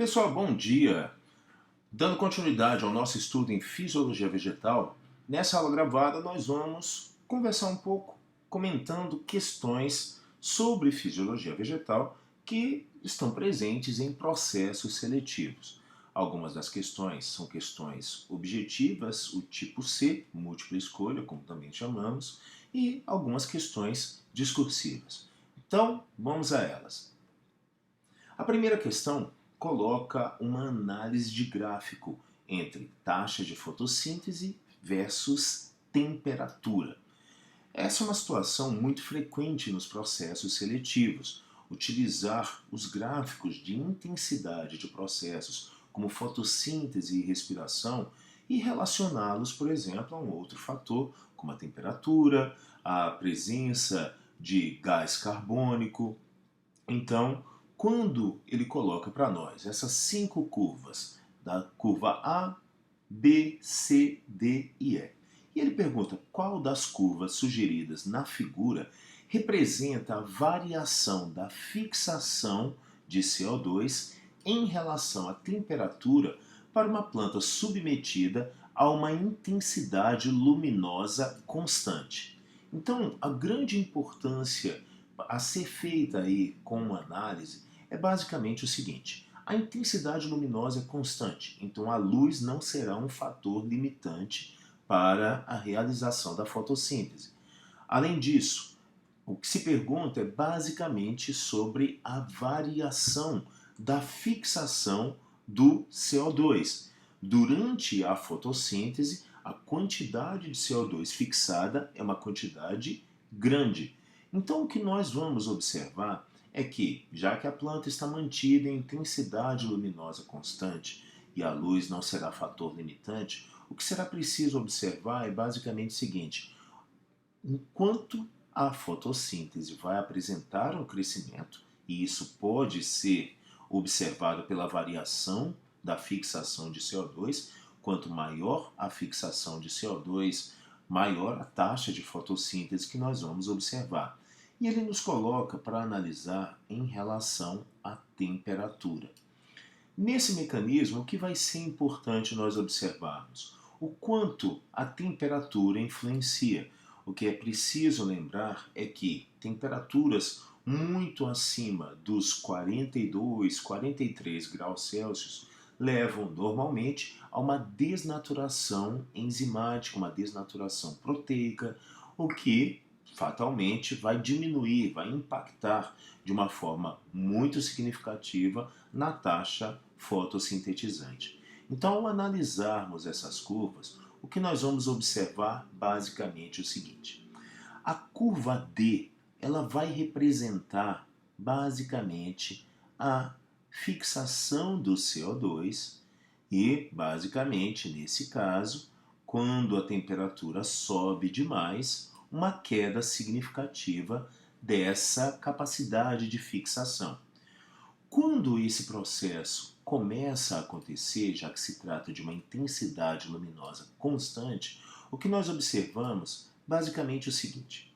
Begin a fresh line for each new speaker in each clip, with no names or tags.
Pessoal, bom dia! Dando continuidade ao nosso estudo em Fisiologia Vegetal, nessa aula gravada nós vamos conversar um pouco, comentando questões sobre Fisiologia Vegetal que estão presentes em processos seletivos. Algumas das questões são questões objetivas, o tipo C, múltipla escolha, como também chamamos, e algumas questões discursivas. Então, vamos a elas. A primeira questão coloca uma análise de gráfico entre taxa de fotossíntese versus temperatura. Essa é uma situação muito frequente nos processos seletivos. Utilizar os gráficos de intensidade de processos como fotossíntese e respiração e relacioná-los, por exemplo, a um outro fator, como a temperatura, a presença de gás carbônico. Então, quando ele coloca para nós essas 5 curvas, da curva A, B, C, D e E, e ele pergunta qual das curvas sugeridas na figura representa a variação da fixação de CO2 em relação à temperatura para uma planta submetida a uma intensidade luminosa constante. Então, a grande importância a ser feita aí com uma análise é basicamente o seguinte: a intensidade luminosa é constante, então a luz não será um fator limitante para a realização da fotossíntese. Além disso, o que se pergunta é basicamente sobre a variação da fixação do CO2. Durante a fotossíntese, a quantidade de CO2 fixada é uma quantidade grande. Então, o que nós vamos observar é que, já que a planta está mantida em intensidade luminosa constante e a luz não será fator limitante, o que será preciso observar é basicamente o seguinte: enquanto a fotossíntese vai apresentar um crescimento, e isso pode ser observado pela variação da fixação de CO2, quanto maior a fixação de CO2, maior a taxa de fotossíntese que nós vamos observar. E ele nos coloca para analisar em relação à temperatura. Nesse mecanismo, o que vai ser importante nós observarmos? O quanto a temperatura influencia. O que é preciso lembrar é que temperaturas muito acima dos 42, 43 graus Celsius levam normalmente a uma desnaturação enzimática, uma desnaturação proteica, o que fatalmente vai diminuir, vai impactar de uma forma muito significativa na taxa fotossintetizante. Então, ao analisarmos essas curvas, o que nós vamos observar basicamente é o seguinte: a curva D, ela vai representar basicamente a fixação do CO2 e, basicamente, nesse caso, quando a temperatura sobe demais, uma queda significativa dessa capacidade de fixação. Quando esse processo começa a acontecer, já que se trata de uma intensidade luminosa constante, o que nós observamos basicamente é o seguinte: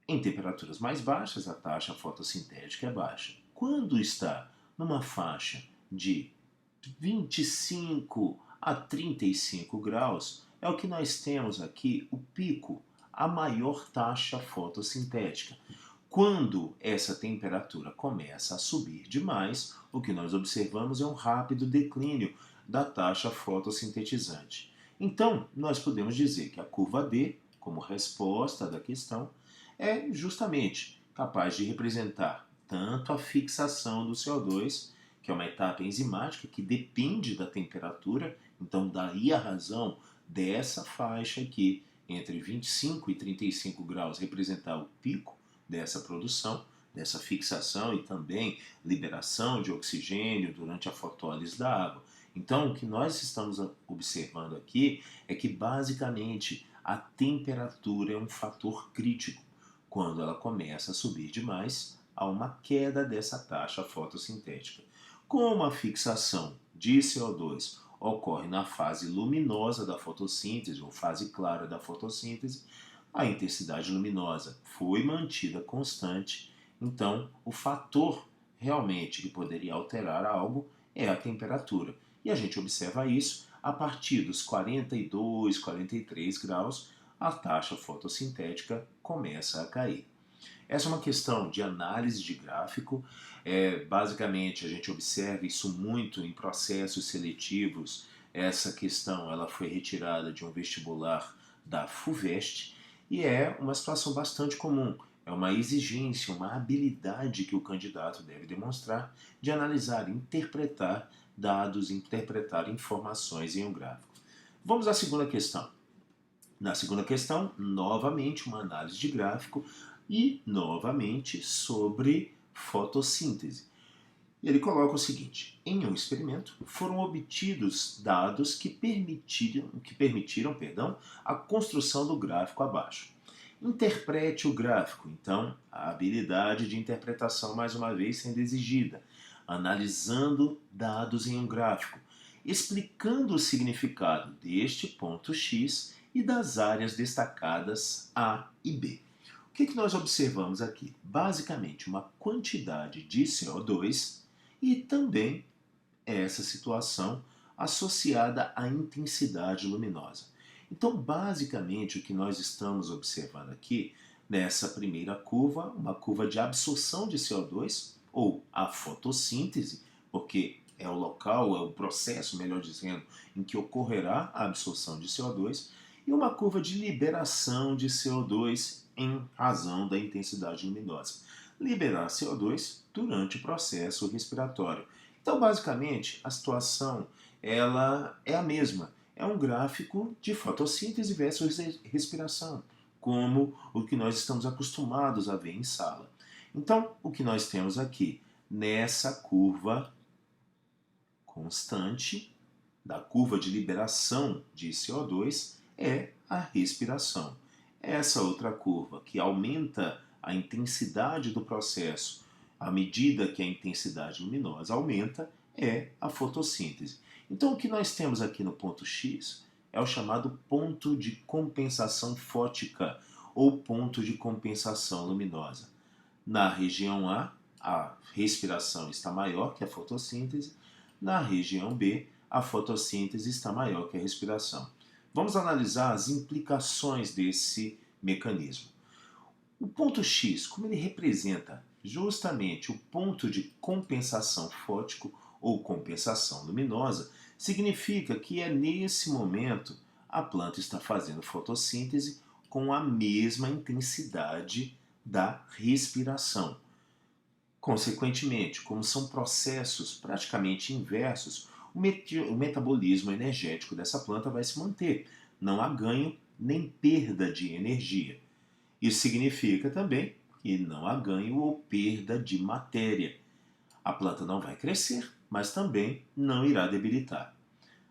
em temperaturas mais baixas, a taxa fotossintética é baixa. Quando está numa faixa de 25 a 35 graus, é o que nós temos aqui o pico, a maior taxa fotossintética. Quando essa temperatura começa a subir demais, o que nós observamos é um rápido declínio da taxa fotossintetizante. Então, nós podemos dizer que a curva D, como resposta da questão, é justamente capaz de representar tanto a fixação do CO2, que é uma etapa enzimática que depende da temperatura, então daí a razão dessa faixa aqui, entre 25 e 35 graus, representar o pico dessa produção, dessa fixação e também liberação de oxigênio durante a fotólise da água. Então, o que nós estamos observando aqui é que, basicamente, a temperatura é um fator crítico. Quando ela começa a subir demais, há uma queda dessa taxa fotossintética. Como a fixação de CO2 ocorre na fase luminosa da fotossíntese, ou fase clara da fotossíntese, a intensidade luminosa foi mantida constante, então o fator realmente que poderia alterar algo é a temperatura. E a gente observa isso a partir dos 42, 43 graus, a taxa fotossintética começa a cair. Essa é uma questão de análise de gráfico. Basicamente, a gente observa isso muito em processos seletivos. Essa questão ela foi retirada de um vestibular da FUVEST e é uma situação bastante comum. É uma exigência, uma habilidade que o candidato deve demonstrar de analisar, interpretar dados, interpretar informações em um gráfico. Vamos à segunda questão. Na segunda questão, novamente uma análise de gráfico e novamente sobre fotossíntese. Ele coloca o seguinte: em um experimento foram obtidos dados que permitiram a construção do gráfico abaixo. Interprete o gráfico, então, a habilidade de interpretação mais uma vez sendo exigida, analisando dados em um gráfico, explicando o significado deste ponto X e das áreas destacadas A e B. O que nós observamos aqui? Basicamente, uma quantidade de CO2 e também essa situação associada à intensidade luminosa. Então, basicamente, o que nós estamos observando aqui, nessa primeira curva, uma curva de absorção de CO2, ou a fotossíntese, porque é o local, é o processo, melhor dizendo, em que ocorrerá a absorção de CO2, e uma curva de liberação de CO2 em razão da intensidade luminosa. Liberar CO2 durante o processo respiratório. Então, basicamente, a situação ela é a mesma. É um gráfico de fotossíntese versus respiração, como o que nós estamos acostumados a ver em sala. Então, o que nós temos aqui nessa curva constante da curva de liberação de CO2 é a respiração. Essa outra curva que aumenta a intensidade do processo à medida que a intensidade luminosa aumenta é a fotossíntese. Então o que nós temos aqui no ponto X é o chamado ponto de compensação fótica ou ponto de compensação luminosa. Na região a respiração está maior que a fotossíntese. Na região B, a fotossíntese está maior que a respiração. Vamos analisar as implicações desse mecanismo. O ponto X, como ele representa justamente o ponto de compensação fótico ou compensação luminosa, significa que é nesse momento a planta está fazendo fotossíntese com a mesma intensidade da respiração. Consequentemente, como são processos praticamente inversos, o metabolismo energético dessa planta vai se manter. Não há ganho nem perda de energia. Isso significa também que não há ganho ou perda de matéria. A planta não vai crescer, mas também não irá debilitar.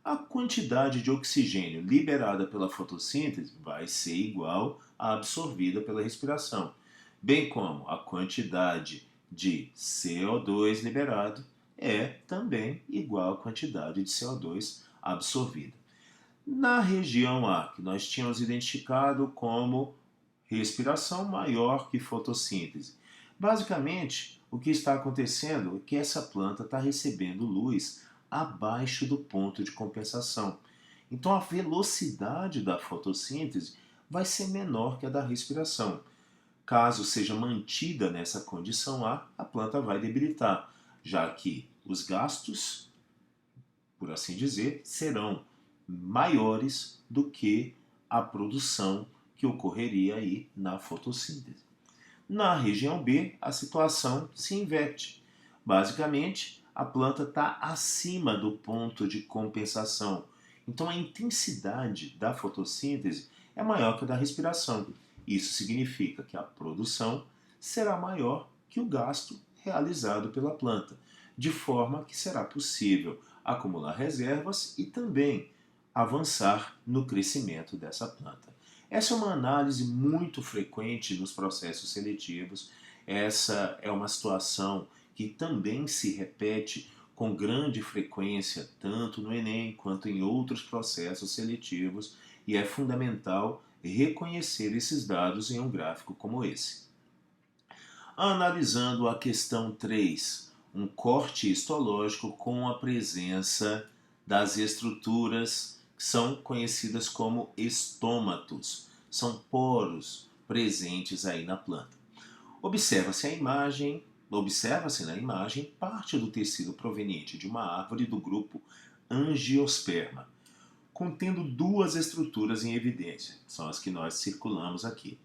A quantidade de oxigênio liberada pela fotossíntese vai ser igual à absorvida pela respiração, bem como a quantidade de CO2 liberado é também igual à quantidade de CO2 absorvida. Na região A, que nós tínhamos identificado como respiração maior que fotossíntese, basicamente o que está acontecendo é que essa planta está recebendo luz abaixo do ponto de compensação. Então a velocidade da fotossíntese vai ser menor que a da respiração. Caso seja mantida nessa condição a planta vai debilitar, já que os gastos, por assim dizer, serão maiores do que a produção que ocorreria aí na fotossíntese. Na região B, a situação se inverte. Basicamente, a planta está acima do ponto de compensação. Então, a intensidade da fotossíntese é maior que a da respiração. Isso significa que a produção será maior que o gasto realizado pela planta, de forma que será possível acumular reservas e também avançar no crescimento dessa planta. Essa é uma análise muito frequente nos processos seletivos. Essa é uma situação que também se repete com grande frequência, tanto no Enem quanto em outros processos seletivos, e é fundamental reconhecer esses dados em um gráfico como esse. Analisando a questão 3, um corte histológico com a presença das estruturas que são conhecidas como estômatos. São poros presentes aí na planta. Observa-se na imagem parte do tecido proveniente de uma árvore do grupo Angiosperma, contendo duas estruturas em evidência, são as que nós circulamos aqui.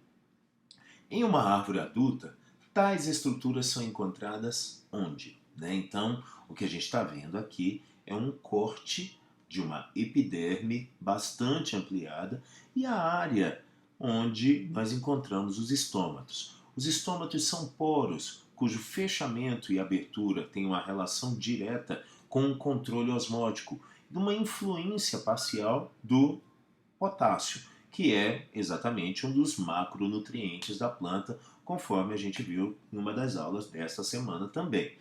Em uma árvore adulta, tais estruturas são encontradas onde? Então, o que a gente está vendo aqui é um corte de uma epiderme bastante ampliada e a área onde nós encontramos os estômatos. Os estômatos são poros cujo fechamento e abertura têm uma relação direta com o controle osmótico e uma influência parcial do potássio, que é exatamente um dos macronutrientes da planta, conforme a gente viu em uma das aulas desta semana também.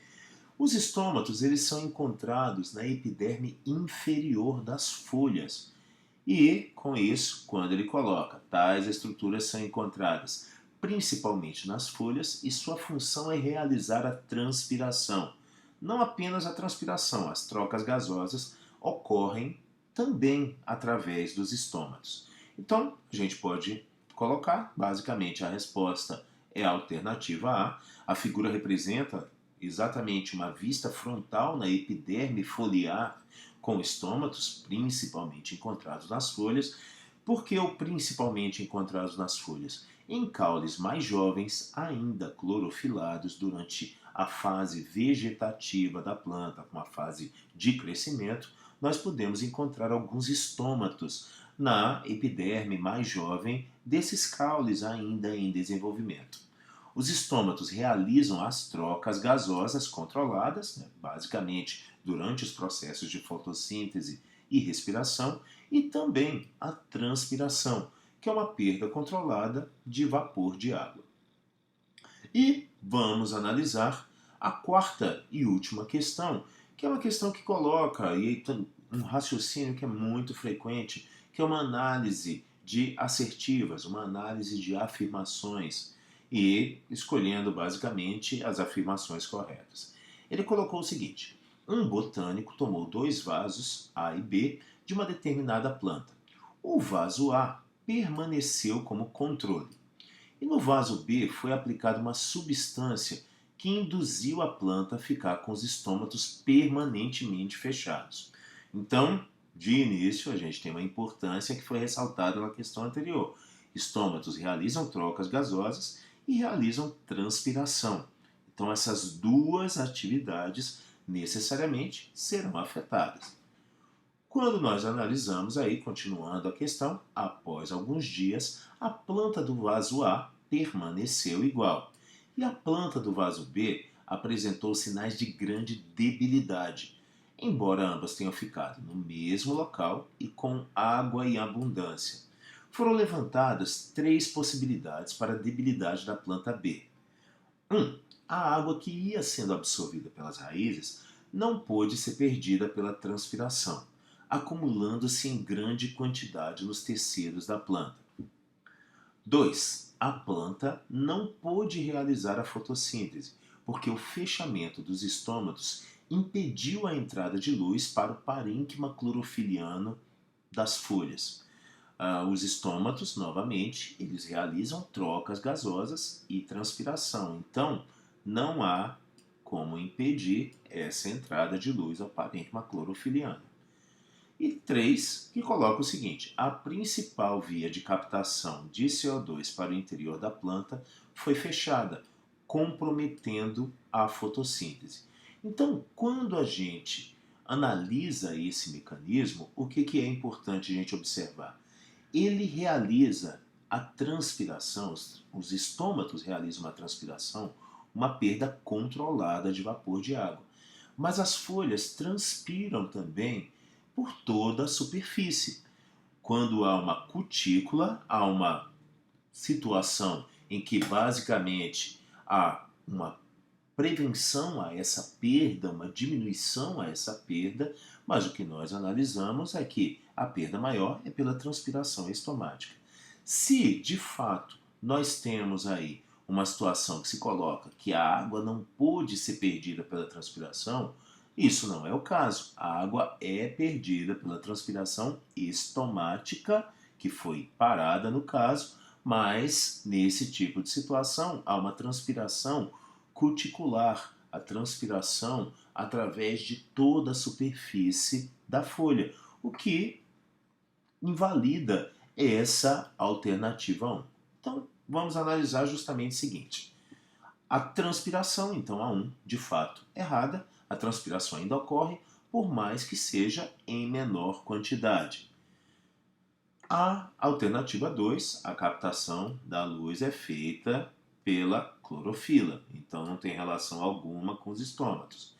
Os estômatos eles são encontrados na epiderme inferior das folhas. E, com isso, quando ele coloca, tais estruturas são encontradas principalmente nas folhas e sua função é realizar a transpiração. Não apenas a transpiração, as trocas gasosas ocorrem também através dos estômatos. Então, a gente pode colocar, basicamente, a resposta é a alternativa A. A figura representa exatamente uma vista frontal na epiderme foliar com estômatos, principalmente encontrados nas folhas. Por que o principalmente encontrados nas folhas? Em caules mais jovens, ainda clorofilados durante a fase vegetativa da planta, uma fase de crescimento, nós podemos encontrar alguns estômatos na epiderme mais jovem desses caules ainda em desenvolvimento. Os estômatos realizam as trocas gasosas controladas, basicamente durante os processos de fotossíntese e respiração, e também a transpiração, que é uma perda controlada de vapor de água. E vamos analisar a quarta e última questão, que é uma questão que coloca um raciocínio que é muito frequente, que é uma análise de assertivas, uma análise de afirmações, e escolhendo basicamente as afirmações corretas. Ele colocou o seguinte: um botânico tomou 2 vasos, A e B, de uma determinada planta. O vaso A permaneceu como controle, e no vaso B foi aplicada uma substância que induziu a planta a ficar com os estômatos permanentemente fechados. Então, de início, a gente tem uma importância que foi ressaltada na questão anterior. Estômatos realizam trocas gasosas e realizam transpiração. Então, essas duas atividades necessariamente serão afetadas. Quando nós analisamos aí, continuando a questão, após alguns dias, a planta do vaso A permaneceu igual e a planta do vaso B apresentou sinais de grande debilidade, embora ambas tenham ficado no mesmo local e com água em abundância. Foram levantadas 3 possibilidades para a debilidade da planta B. 1. A água que ia sendo absorvida pelas raízes não pôde ser perdida pela transpiração, acumulando-se em grande quantidade nos tecidos da planta. 2. A planta não pôde realizar a fotossíntese, porque o fechamento dos estômatos impediu a entrada de luz para o parênquima clorofiliano das folhas. Os estômatos, novamente, eles realizam trocas gasosas e transpiração. Então, não há como impedir essa entrada de luz ao parênquima clorofiliano. E 3, que coloca o seguinte: a principal via de captação de CO2 para o interior da planta foi fechada, comprometendo a fotossíntese. Então, quando a gente analisa esse mecanismo, o que é importante a gente observar? Ele realiza a transpiração, os estômatos realizam uma transpiração, uma perda controlada de vapor de água. Mas as folhas transpiram também por toda a superfície. Quando há uma cutícula, há uma situação em que basicamente há uma prevenção a essa perda, uma diminuição a essa perda, mas o que nós analisamos é que a perda maior é pela transpiração estomática. Se, de fato, nós temos aí uma situação que se coloca que a água não pôde ser perdida pela transpiração, isso não é o caso. A água é perdida pela transpiração estomática, que foi parada no caso, mas nesse tipo de situação há uma transpiração cuticular, a transpiração através de toda a superfície da folha, o que invalida essa alternativa 1. Então, vamos analisar justamente o seguinte. A transpiração, então, a 1, de fato, errada. A transpiração ainda ocorre, por mais que seja em menor quantidade. A alternativa 2, a captação da luz é feita pela clorofila, então não tem relação alguma com os estômatos.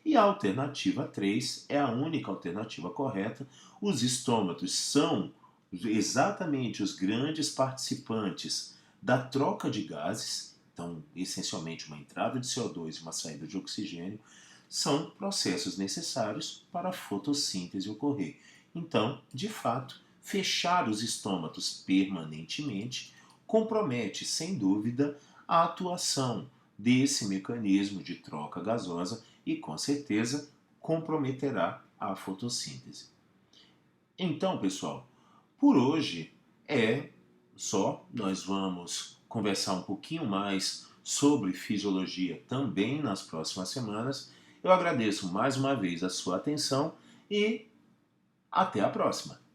E a alternativa 3 é a única alternativa correta. Os estômatos são exatamente os grandes participantes da troca de gases, então, essencialmente uma entrada de CO2 e uma saída de oxigênio, são processos necessários para a fotossíntese ocorrer. Então, de fato, fechar os estômatos permanentemente compromete, sem dúvida, a atuação desse mecanismo de troca gasosa e, com certeza, comprometerá a fotossíntese. Então, pessoal, por hoje é só. Nós vamos conversar um pouquinho mais sobre fisiologia também nas próximas semanas. Eu agradeço mais uma vez a sua atenção e até a próxima!